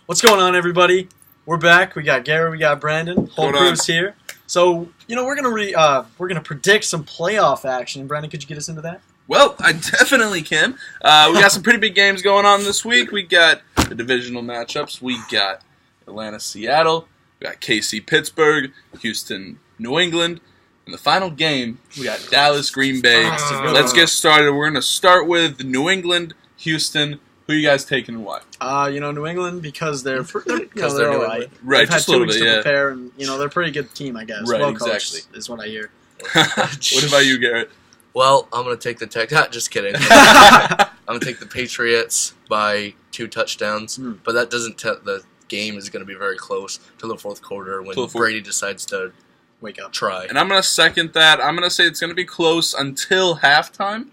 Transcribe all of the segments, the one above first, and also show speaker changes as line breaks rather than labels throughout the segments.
What's going on, everybody? We're back. We got Gary, we got Brandon. Whole crew's here. So, we're gonna predict some playoff action. Brandon, could you get us into that?
Well, I definitely can. We got some pretty big games going on this week. We got the divisional matchups. We got Atlanta, Seattle. We got KC, Pittsburgh. Houston, New England. In the final game, we got Dallas, Green Bay. Let's get started. We're gonna start with New England, Houston. Who you guys taking and why?
New England because they're
they're
all right.
Right,
They've
just
had
a
2
little
weeks
bit,
to
yeah.
prepare, and they're a pretty good team, I guess.
Right,
well
exactly.
coached is what I hear.
What about you, Garrett?
Well, I'm going to take the just kidding. I'm going to take the Patriots by 2 touchdowns, but that doesn't tell the game is going to be very close till the fourth quarter when Brady decides to
wake up.
Try.
And I'm going to second that. I'm going to say it's going to be close until halftime,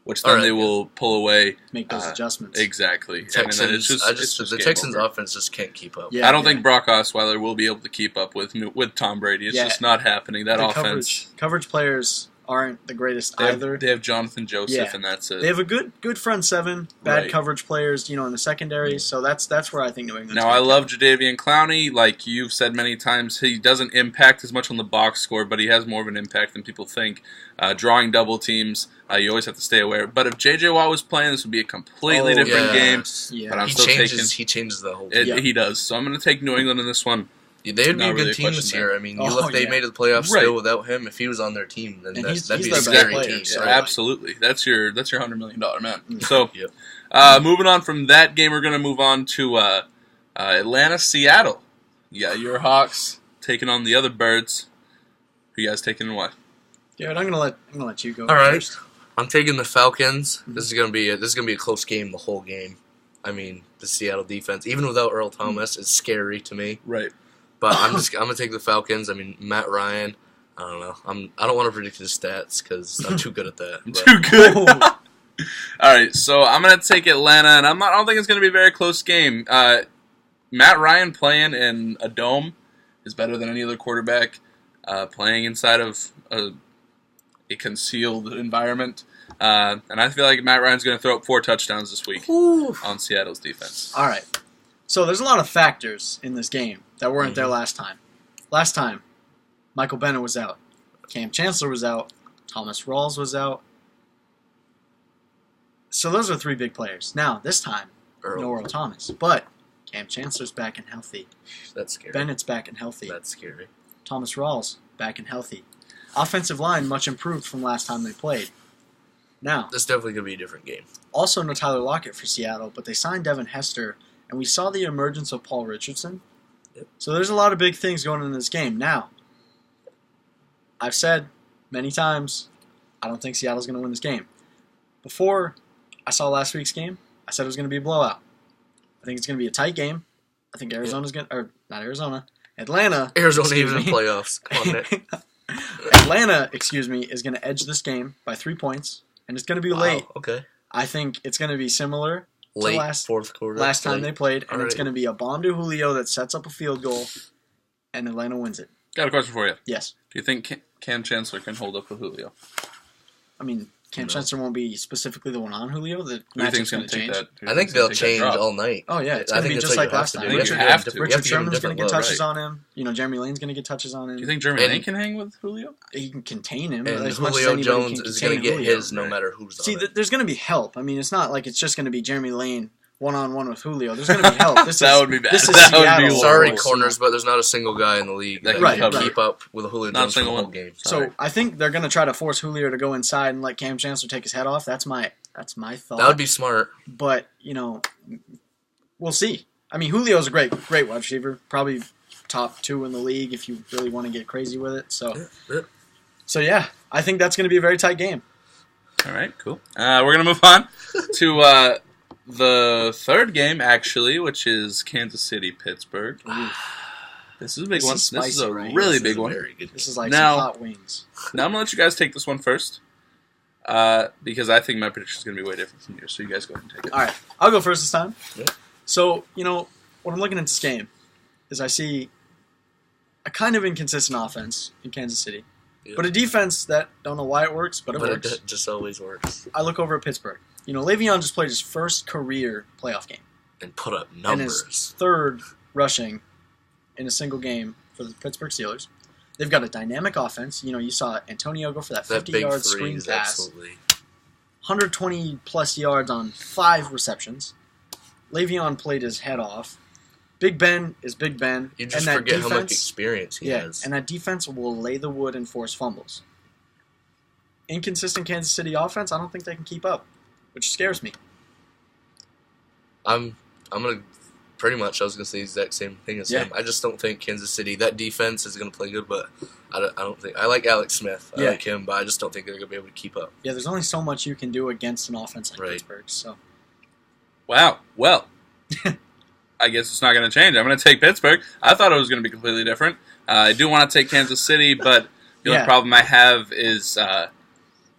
which then they will pull away.
Make those adjustments.
Exactly.
Texans,
and then it's just
the Texans' offense just can't keep up.
Yeah,
I don't think Brock Osweiler will be able to keep up with Tom Brady. It's just not happening. That offense.
Coverage players aren't the greatest either.
They have Jonathan Joseph, and that's it.
They have a good front seven, bad coverage players, in the secondary. So that's where I think New England.
Now I love Jadeveon Clowney. Like you've said many times, he doesn't impact as much on the box score, but he has more of an impact than people think. Drawing double teams, you always have to stay aware. But if J.J. Watt was playing, this would be a completely different game.
Yeah.
But I'm
he
still
changes the whole game.
He does. So I'm going to take New England in this one.
Yeah, they would be a good team this year. I mean, they made it to the playoffs still without him. If he was on their team, then that'd be a scary team.
Yeah, absolutely. That's your $100 million man. So, moving on from that game, we're going to move on to Atlanta, Seattle. Yeah, your Hawks taking on the other Birds. Who you guys taking and why?
Jared, I'm gonna let you go.
All right,
first.
I'm taking the Falcons. This is gonna be a close game the whole game. I mean, the Seattle defense, even without Earl Thomas, is scary to me.
Right.
But I'm gonna take the Falcons. I mean, Matt Ryan. I don't know. I don't want to predict his stats because I'm too good at that.
Too good. All right, so I'm gonna take Atlanta, and I don't think it's gonna be a very close game. Matt Ryan playing in a dome is better than any other quarterback playing inside of a concealed environment. And I feel like Matt Ryan's going to throw up 4 touchdowns this week on Seattle's defense.
All right. So there's a lot of factors in this game that weren't there last time. Last time, Michael Bennett was out. Cam Chancellor was out. Thomas Rawls was out. So those are 3 big players. Now, this time, no Earl Thomas. But Cam Chancellor's back and healthy.
That's scary.
Bennett's back and healthy.
That's scary.
Thomas Rawls back and healthy. Offensive line much improved from last time they played. Now,
this is definitely going to be a different game.
Also no Tyler Lockett for Seattle, but they signed Devin Hester, and we saw the emergence of Paul Richardson.
Yep.
So there's a lot of big things going on in this game. Now, I've said many times, I don't think Seattle's going to win this game. Before I saw last week's game, I said it was going to be a blowout. I think it's going to be a tight game. I think Arizona's going to, or not Arizona, Atlanta.
Arizona even in playoffs. Come on, Nick.
Atlanta, is going to edge this game by 3 points, and it's going to be late.
Okay.
I think it's going to be similar
late
to
fourth quarter.
Last time they played, and it's
right.
going to be a bomb to Julio that sets up a field goal, and Atlanta wins it.
Got a question for you.
Yes.
Do you think Cam Chancellor can hold up with Julio?
I mean, Cam Chancellor won't be specifically the one on Julio. The
Who do you think's
going to
take that?
I think they'll change all night.
Oh, yeah. It's going to be just like last time. Richard Sherman's going to get touches on him. Jeremy Lane's going to get touches on him.
Do you think Jeremy Lane can hang with Julio?
He can contain him.
And
as
Julio
much as
Jones is going to get his no matter who's on it.
There's going to be help. I mean, it's not like it's just going to be Jeremy Lane one-on-one with Julio. There's going to be help.
That would be bad.
This is Seattle.
Sorry, corners, but there's not a single guy in the league that can keep up with Julio Jones for the whole game.
So I think they're going to try to force Julio to go inside and let Cam Chancellor take his head off. That's my thought.
That would be smart.
But, we'll see. I mean, Julio's a great wide receiver. Probably top 2 in the league if you really want to get crazy with it. So yeah, I think that's going to be a very tight game.
All right, cool. We're going to move on to the third game, actually, which is Kansas City, Pittsburgh. This is a big one. This is a really big one.
This is like some hot wings.
Now I'm going to let you guys take this one first because I think my prediction is going to be way different from yours. So you guys go ahead and take it.
All right. I'll go first this time.
Yeah.
So, what I'm looking at this game is I see a kind of inconsistent offense in Kansas City, but a defense that don't know why it works, but it works.
It just always works.
I look over at Pittsburgh. Le'Veon just played his first career playoff game.
and put up
and his
numbers.
third rushing in a single game for the Pittsburgh Steelers. They've got a dynamic offense. You know, you saw Antonio go for that 50-yard screen pass.
Absolutely.
120-plus yards on 5 receptions. Le'Veon played his head off. Big Ben is Big Ben.
You just
and
forget
defense,
how much experience he has.
And that defense will lay the wood and force fumbles. Inconsistent Kansas City offense, I don't think they can keep up, which scares me.
I'm gonna pretty much. I was gonna say the exact same thing as him. I just don't think Kansas City, that defense is gonna play good, but I don't think. I like Alex Smith. I like him, but I just don't think they're gonna be able to keep up.
Yeah, there's only so much you can do against an offense like
Right.
Pittsburgh. So
Wow. Well, I guess it's not going to change. I'm going to take Pittsburgh. I thought it was going to be completely different. I do want to take Kansas City, but the only problem I have is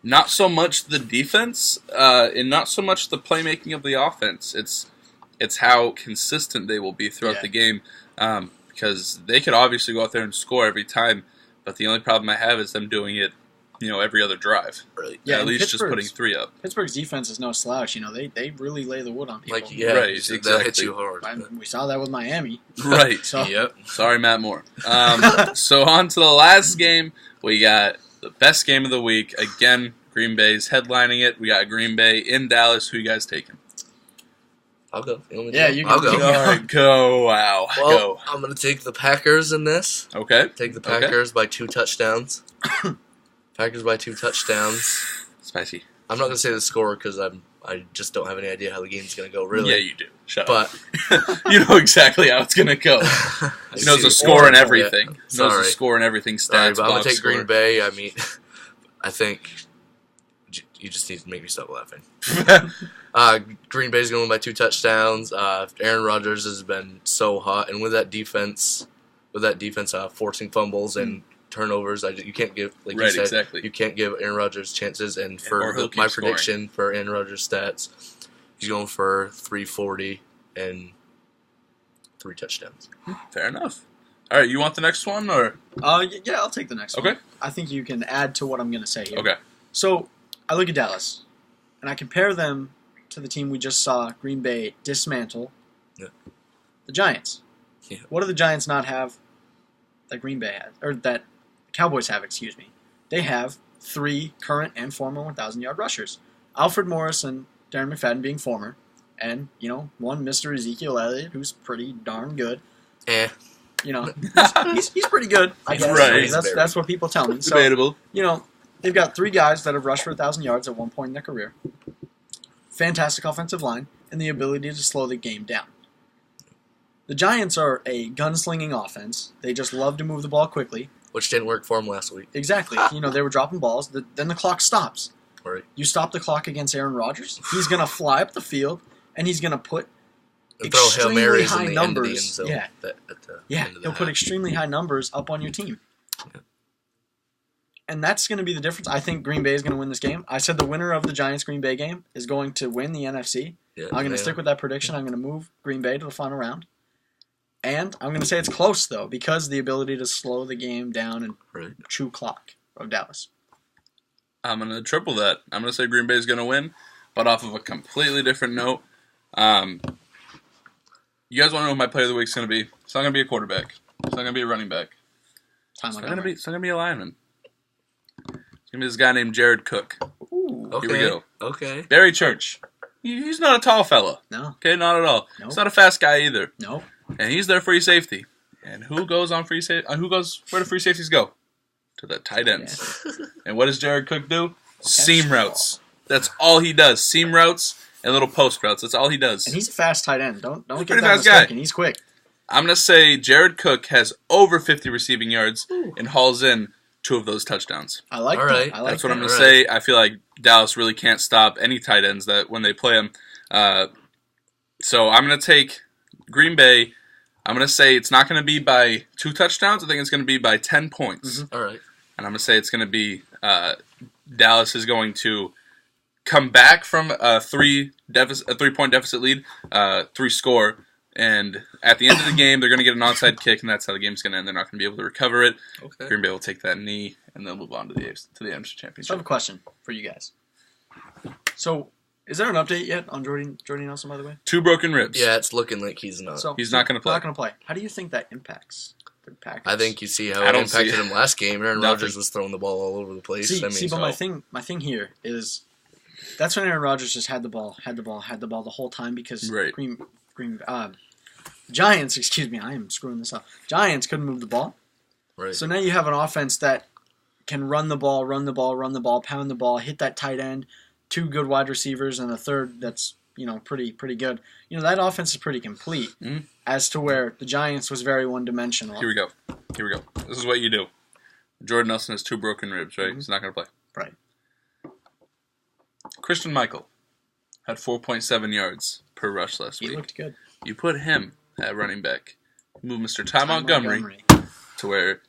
not so much the defense and not so much the playmaking of the offense. It's how consistent they will be throughout the game because they could obviously go out there and score every time, but the only problem I have is them doing it, every other drive.
Right.
Yeah,
at least just putting 3 up.
Pittsburgh's defense is no slouch. They really lay the wood on people.
Like, yeah,
Right,
they'll
exactly.
hit you hard.
We saw that with Miami.
Right.
So
Yep.
Sorry, Matt Moore. So on to the last game. We got the best game of the week. Again, Green Bay's headlining it. We got Green Bay in Dallas. Who you guys taking?
I'll go. You want me to
Yeah,
go?
you
I'll
can
go.
go.
All right, go. Wow.
Well,
Go.
I'm going to take the Packers in this.
Okay.
Take the Packers by 2 touchdowns. Packers by 2 touchdowns.
Spicy.
I'm not going to say the score because I just don't have any idea how the game's going to go, really.
Yeah, you do. Shut up.
But
You know exactly how it's going to go. He knows the score and everything.
Yeah.
He knows the
Sorry.
score and everything. Stats,
Sorry, but I'm going
box
to take
score.
Green Bay. I mean, I think you just need to make me stop laughing. Green Bay's going to win by 2 touchdowns. Aaron Rodgers has been so hot, and with that defense, forcing fumbles and turnovers, you can't give, like
Right,
you said,
exactly.
you can't give Aaron Rodgers chances. And
Or
for
he'll keep
my
scoring.
prediction for Aaron Rodgers stats, he's going for 340 and 3 touchdowns.
Fair enough. All right, you want the next one or?
yeah, I'll take the next one.
Okay.
I think you can add to what I'm going to say here.
Okay.
So I look at Dallas, and I compare them to the team we just saw Green Bay dismantle.
Yeah.
The Giants.
Yeah.
What do the Giants not have that Green Bay has, or that the Cowboys have? Excuse me. They have 3 current and former 1,000-yard rushers. Alfred Morris and Darren McFadden being former, and one Mr. Ezekiel Elliott who's pretty darn good. He's pretty good. I guess.
Right.
That's what people tell me. So,
Debatable.
they've got 3 guys that have rushed for 1,000 yards at one point in their career. Fantastic offensive line and the ability to slow the game down. The Giants are a gunslinging offense. They just love to move the ball quickly.
Which didn't work for him last week.
Exactly. They were dropping balls. Then the clock stops.
Right.
You stop the clock against Aaron Rodgers, he's going to fly up the field, and he's going to put
And throw Hail
extremely
Marys
high
in the end of the end
numbers.
zone.
Yeah.
At the
Yeah,
end of the
he'll put
half.
extremely high numbers up on your team.
Yeah.
And that's going to be the difference. I think Green Bay is going to win this game. I said the winner of the Giants-Green Bay game is going to win the NFC.
Yeah,
I'm going to stick with that prediction. I'm going to move Green Bay to the final round. And I'm going to say it's close, though, because of the ability to slow the game down and
Right.
chew clock of Dallas.
I'm going to triple that. I'm going to say Green Bay is going to win, but off of a completely different note. You guys want to know who my player of the week is going to be? It's not going to be a quarterback. It's not going to be a running back. It's not going to be a lineman. It's going to be this guy named Jared Cook.
Ooh.
Okay.
Here we go.
Okay.
Barry Church. He's not a tall fella.
No.
Okay, not at all.
Nope.
He's not a fast guy either.
No.
And he's their free safety. And who goes on free safety? Where do free safeties go? To the tight ends. And what does Jared Cook do? Seam routes. That's all he does. Seam routes and little post routes. That's all he does.
And he's a fast tight end. Don't
He's a
get
pretty
that
fast guy.
mistaken. He's quick.
I'm going to say Jared Cook has over 50 receiving yards and hauls in 2 of those touchdowns.
I like
All
that.
right.
I like
That's what I'm
that.
going to say. I feel like Dallas really can't stop any tight ends that when they play them. So I'm going to take Green Bay. I'm going to say it's not going to be by 2 touchdowns. I think it's going to be by 10 points.
All right.
And I'm going to say it's going to be Dallas is going to come back from a 3-point deficit lead, 3 score. And at the end of the game, they're going to get an onside kick, and that's how the game's going to end. They're not going to be able to recover it.
Okay.
Green Bay will take that knee, and they'll move on to the NFC
So I have
Championship.
a question for you guys. So Is there an update yet on Jordy Nelson, by the way?
2 broken ribs.
Yeah, it's looking like he's not.
So
He's not going to play.
Not going to play. How do you think that impacts the Packers?
I think you see how
I
it
don't see
impacted
it.
him last game. Aaron
Nothing.
Rodgers was throwing the ball all over the place.
But my thing here is that's when Aaron Rodgers just had the ball the whole time because
Right.
Giants, excuse me, I am screwing this up. Giants couldn't move the ball.
Right.
So now you have an offense that can run the ball, pound the ball, hit that tight end, 2 good wide receivers, and a third that's pretty good. That offense is pretty complete.
Mhm.
As to where the Giants was very one-dimensional.
Here we go. This is what you do. Jordan Nelson has 2 broken ribs, right? He's not going to play.
Right.
Christian Michael had 4.7 yards per rush last
He
week.
looked good.
You put him at running back. Move Mr. Ty Montgomery to where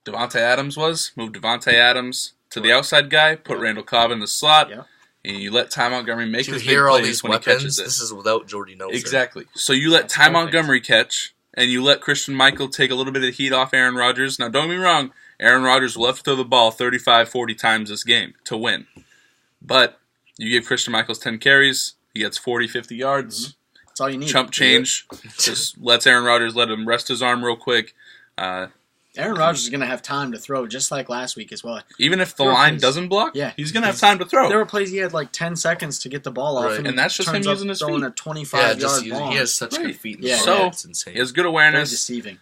Devontae Adams was. Move Devontae Adams to the outside guy. Put Randall Cobb in the slot.
Yeah.
And you let Ty Montgomery make
Do you
his big
hear all
plays
these
when he
weapons?
catches it.
This is without Jordy Nelson.
Exactly. So you let
That's
Ty
perfect.
Montgomery catch, and you let Christian Michael take a little bit of heat off Aaron Rodgers. Now, don't get me wrong, Aaron Rodgers will have to throw the ball 35, 40 times this game to win. But you give Christian Michaels 10 carries, he gets 40, 50 yards.
That's all you need.
Chump change. Just lets Aaron Rodgers let him rest his arm real quick.
Aaron Rodgers is going to have time to throw, just like last week as well.
Even if the
There were
line
plays-
doesn't block,
Yeah.
he's going to have time to throw.
There were plays he had like 10 seconds to get the ball off,
Right.
And that's just
turns
him
up
using his
throwing
feet.
a 25
Yeah,
yard ball.
he has such
Right.
good feet. In the
Yeah.
ball.
So,
It's insane.
He has good
Very
awareness.
deceiving.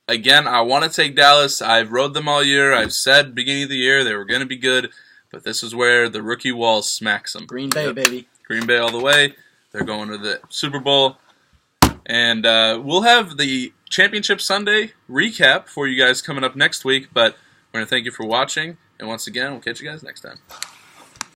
Again, I want to take Dallas. I've rode them all year. I've said beginning of the year they were going to be good, but this is where the rookie wall smacks them.
Green Bay, baby.
Green Bay all the way. They're going to the Super Bowl. And we'll have the Championship Sunday recap for you guys coming up next week, but we're going to thank you for watching. And once again, we'll catch you guys next time.